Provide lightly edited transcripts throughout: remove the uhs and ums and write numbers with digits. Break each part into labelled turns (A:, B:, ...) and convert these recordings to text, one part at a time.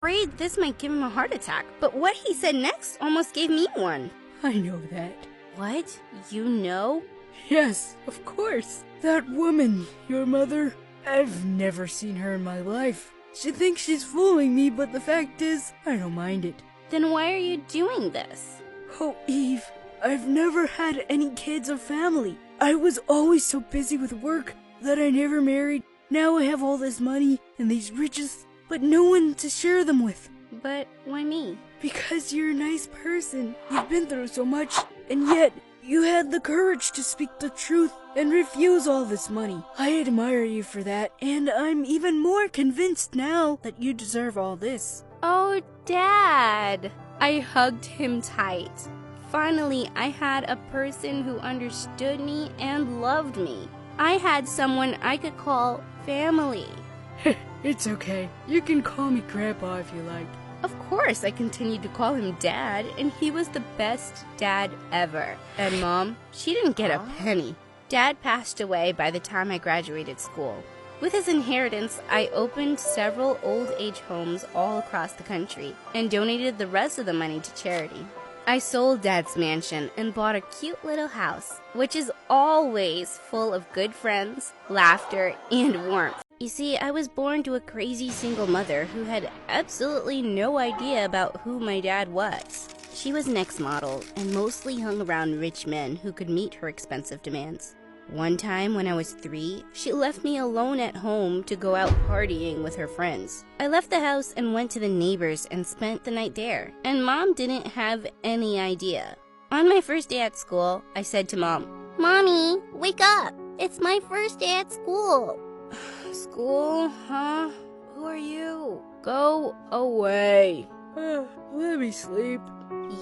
A: Afraid this might give him a heart attack, but what he said next almost gave me one.
B: I know that.
A: What? You know?
B: Yes, of course. That woman, your mother, I've never seen her in my life. She thinks she's fooling me, but the fact is, I don't mind it.
A: Then why are you doing this?
B: Oh, Eve, I've never had any kids or family. I was always so busy with work that I never married. Now I have all this money and these riches, but no one to share them with.
A: But why me?
B: Because you're a nice person. You've been through so much, and yet you had the courage to speak the truth and refuse all this money. I admire you for that, and I'm even more convinced now that you deserve all this.
A: Oh, Dad! I hugged him tight. Finally, I had a person who understood me and loved me. I had someone I could call family.
B: It's okay. You can call me Grandpa if you like.
A: Of course, I continued to call him Dad, and he was the best dad ever. And Mom, she didn't get a penny. Dad passed away by the time I graduated school. With his inheritance, I opened several old-age homes all across the country and donated the rest of the money to charity. I sold Dad's mansion and bought a cute little house, which is always full of good friends, laughter, and warmth. You see, I was born to a crazy single mother who had absolutely no idea about who my dad was. She was an ex-model and mostly hung around rich men who could meet her expensive demands. One time when I was 3, she left me alone at home to go out partying with her friends. I left the house and went to the neighbors and spent the night there, and Mom didn't have any idea. On my first day at school, I said to Mom, "Mommy, wake up! It's my first day at school." "School, huh? Who are you?" "Go away."
B: Let me sleep.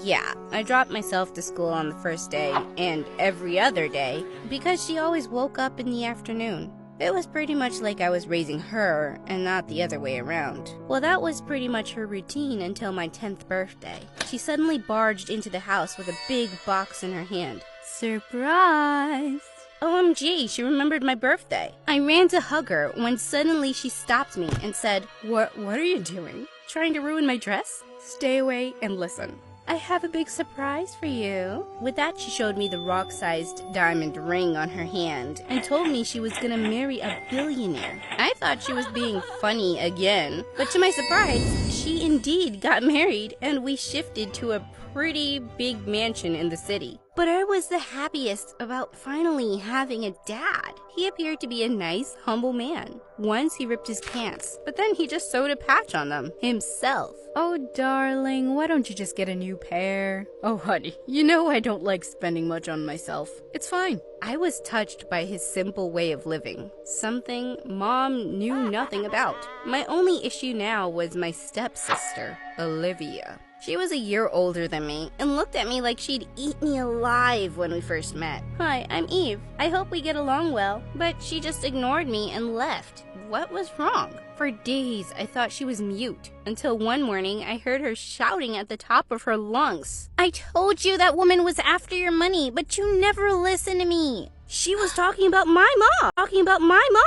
A: Yeah, I dropped myself to school on the first day and every other day because she always woke up in the afternoon. It was pretty much like I was raising her and not the other way around. Well, that was pretty much her routine until my 10th birthday. She suddenly barged into the house with a big box in her hand. Surprise! OMG, she remembered my birthday. I ran to hug her when suddenly she stopped me and said, What are you doing? Trying to ruin my dress? Stay away and listen. I have a big surprise for you." With that, she showed me the rock-sized diamond ring on her hand and told me she was gonna marry a billionaire. I thought she was being funny again, but to my surprise, she indeed got married and we shifted to a pretty big mansion in the city. But I was the happiest about finally having a dad. He appeared to be a nice, humble man. Once he ripped his pants, but then he just sewed a patch on them himself.
B: Oh, darling, why don't you just get a new pair? Oh, honey, you know I don't like spending much on myself. It's fine.
A: I was touched by his simple way of living, something Mom knew nothing about. My only issue now was my stepsister, Olivia. She was a year older than me and looked at me like she'd eat me alive when we first met. "Hi, I'm Eve. I hope we get along well." But she just ignored me and left. What was wrong? For days, I thought she was mute, until one morning I heard her shouting at the top of her lungs. "I told you that woman was after your money, but you never listened to me." She was talking about my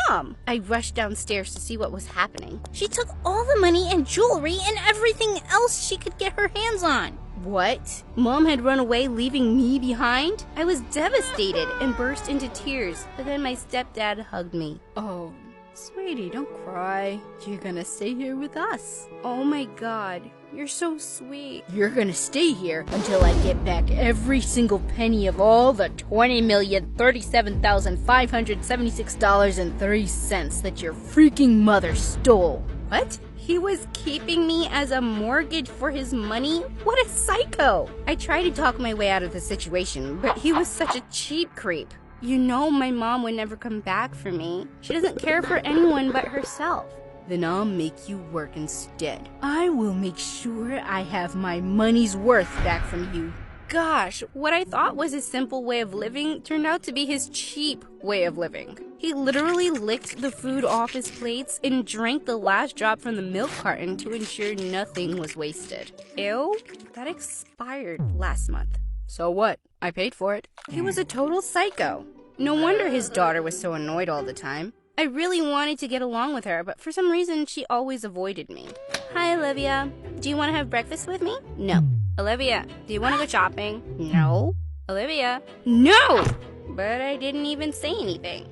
A: mom. I rushed downstairs to see what was happening. She took all the money and jewelry and everything else she could get her hands on. What? Mom had run away, leaving me behind? I was devastated and burst into tears, but then my stepdad hugged me.
B: Oh, sweetie, don't cry. You're gonna stay here with us.
A: Oh my God, you're so sweet.
B: You're gonna stay here until I get back every single penny of all the $20,037,576.30 that your freaking mother stole.
A: What? He was keeping me as a mortgage for his money? What a psycho! I tried to talk my way out of the situation, but he was such a cheap creep. You know my mom would never come back for me. She doesn't care for anyone but herself.
B: Then I'll make you work instead. I will make sure I have my money's worth back from you.
A: Gosh, what I thought was his simple way of living turned out to be his cheap way of living. He literally licked the food off his plates and drank the last drop from the milk carton to ensure nothing was wasted. Ew, that expired last month.
B: So what? I paid for it.
A: He was a total psycho. No wonder his daughter was so annoyed all the time. I really wanted to get along with her, but for some reason she always avoided me. Hi, Olivia. Do you want to have breakfast with me? No. Olivia, do you want to go shopping? No. Olivia? No! But I didn't even say anything.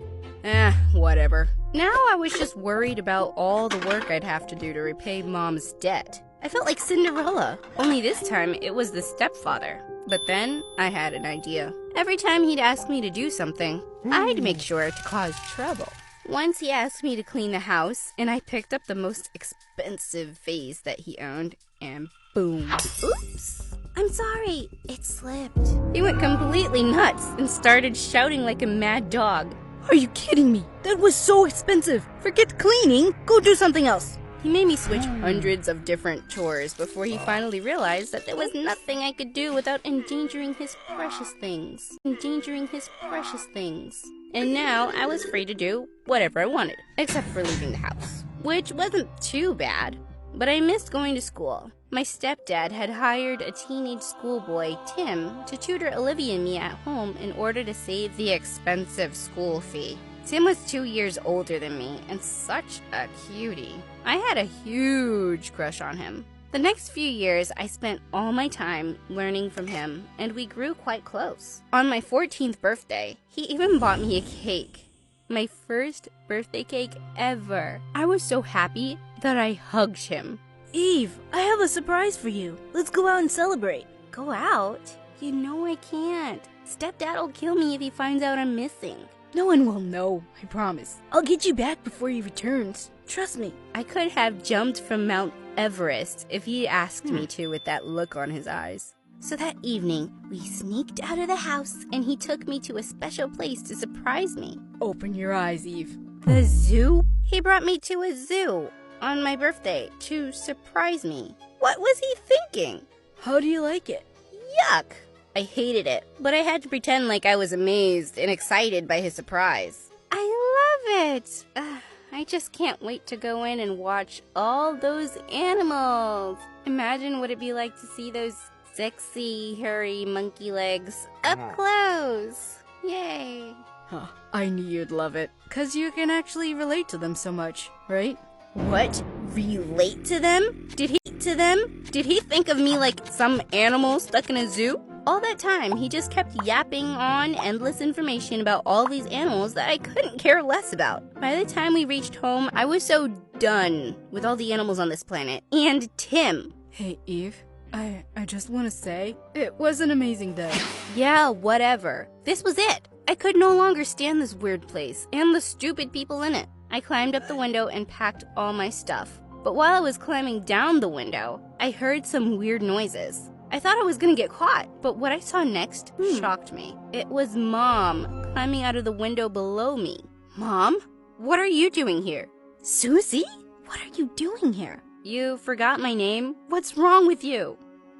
A: Whatever. Now I was just worried about all the work I'd have to do to repay Mom's debt. I felt like Cinderella, only this time it was the stepfather. But then I had an idea. Every time he'd ask me to do something, I'd make sure to cause trouble. Once he asked me to clean the house, and I picked up the most expensive vase that he owned, and boom. Oops. I'm sorry, it slipped. He went completely nuts and started shouting like a mad dog.
B: Are you kidding me? That was so expensive. Forget cleaning. Go do something else.
A: He made me switch hundreds of different chores before he finally realized that there was nothing I could do without endangering his precious things. And now I was free to do whatever I wanted, except for leaving the house, which wasn't too bad. But I missed going to school. My stepdad had hired a teenage schoolboy, Tim, to tutor Olivia and me at home in order to save the expensive school fee. Tim was 2 years older than me and such a cutie. I had a huge crush on him. The next few years, I spent all my time learning from him, and we grew quite close. On my 14th birthday, he even bought me a cake. My first birthday cake ever. I was so happy that I hugged him.
B: Eve, I have a surprise for you. Let's go out and celebrate.
A: Go out? You know I can't. Stepdad'll kill me if he finds out I'm missing.
B: No one will know, I promise. I'll get you back before he returns. Trust me.
A: I could have jumped from Mount Everest if he asked me to with that look on his eyes. So that evening, we sneaked out of the house and he took me to a special place to surprise me.
B: Open your eyes, Eve.
A: The zoo? He brought me to a zoo on my birthday to surprise me. What was he thinking?
B: How do you like it?
A: Yuck! I hated it, but I had to pretend like I was amazed and excited by his surprise. I love it! I just can't wait to go in and watch all those animals. Imagine what it'd be like to see those sexy, hairy monkey legs up close. Yay!
B: Huh, I knew you'd love it, 'cause you can actually relate to them so much, right?
A: What? Relate to them? Did he think of me like some animal stuck in a zoo? All that time, he just kept yapping on endless information about all these animals that I couldn't care less about. By the time we reached home, I was so done with all the animals on this planet. And Tim.
B: Hey, Eve, I just want to say, it was an amazing day.
A: Yeah, whatever. This was it. I could no longer stand this weird place and the stupid people in it. I climbed up the window and packed all my stuff. But while I was climbing down the window, I heard some weird noises. I thought I was gonna get caught, but what I saw next shocked me. It was Mom climbing out of the window below me. Mom? What are you doing here?
B: Susie? What are you doing here?
A: You forgot my name? What's wrong with you?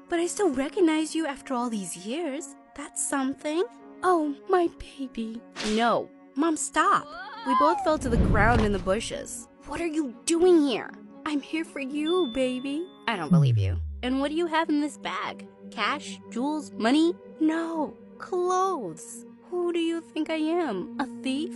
B: But I still recognize you after all these years.
A: That's something.
B: Oh, my baby.
A: No. Mom, stop. We both fell to the ground in the bushes. What are you doing here?
B: I'm here for you, baby.
A: I don't believe you. And what do you have in this bag? Cash? Jewels? Money?
B: No.
A: Clothes.
B: Who do you think I am? A thief?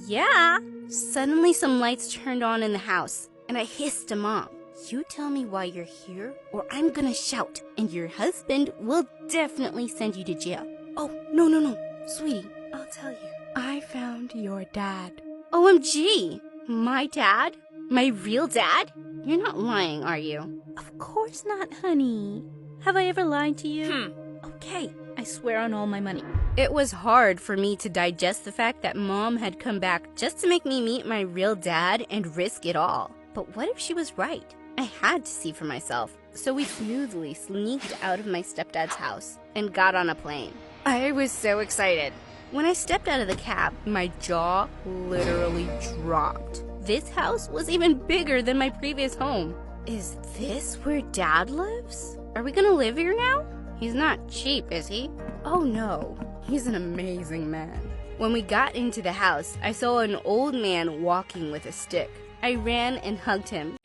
A: Yeah. Suddenly some lights turned on in the house, and I hissed to Mom. You tell me why you're here, or I'm gonna shout, and your husband will definitely send you to jail.
B: Oh, no. Sweetie, I'll tell you. I found your dad.
A: OMG! My dad? My real dad? You're not lying, are you?
B: Of course not, honey. Have I ever lied to you? Okay, I swear on all my money.
A: It was hard for me to digest the fact that Mom had come back just to make me meet my real dad and risk it all. But what if she was right? I had to see for myself. So we smoothly sneaked out of my stepdad's house and got on a plane. I was so excited. When I stepped out of the cab, my jaw literally dropped. This house was even bigger than my previous home. Is this where Dad lives? Are we gonna live here now? He's not cheap, is he? Oh no, he's an amazing man. When we got into the house, I saw an old man walking with a stick. I ran and hugged him.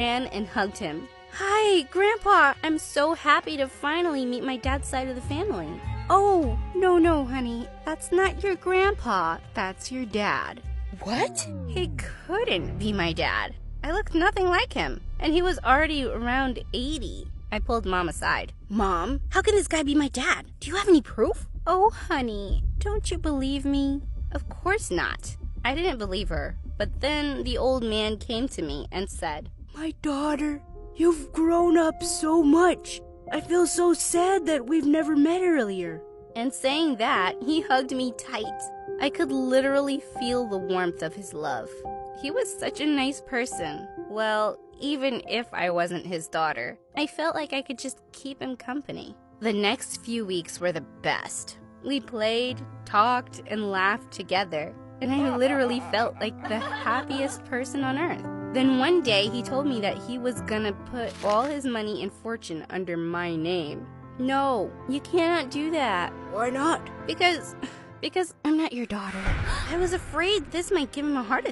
A: Hi, Grandpa! I'm so happy to finally meet my dad's side of the family. Oh, no, honey. That's not your grandpa. That's your dad.
B: What?
A: He couldn't be my dad. I looked nothing like him, and he was already around 80. I pulled Mom aside. Mom, how can this guy be my dad? Do you have any proof? Oh, honey, don't you believe me? Of course not. I didn't believe her, but then the old man came to me and said,
B: My daughter, you've grown up so much. I feel so sad that we've never met earlier.
A: And saying that, he hugged me tight. I could literally feel the warmth of his love. He was such a nice person. Well, even if I wasn't his daughter, I felt like I could just keep him company. The next few weeks were the best. We played, talked, and laughed together, and I literally felt like the happiest person on earth. Then one day, he told me that he was gonna put all his money and fortune under my name. No, you cannot do that.
B: Why not?
A: Because I'm not your daughter. I was afraid this might give him a heart attack.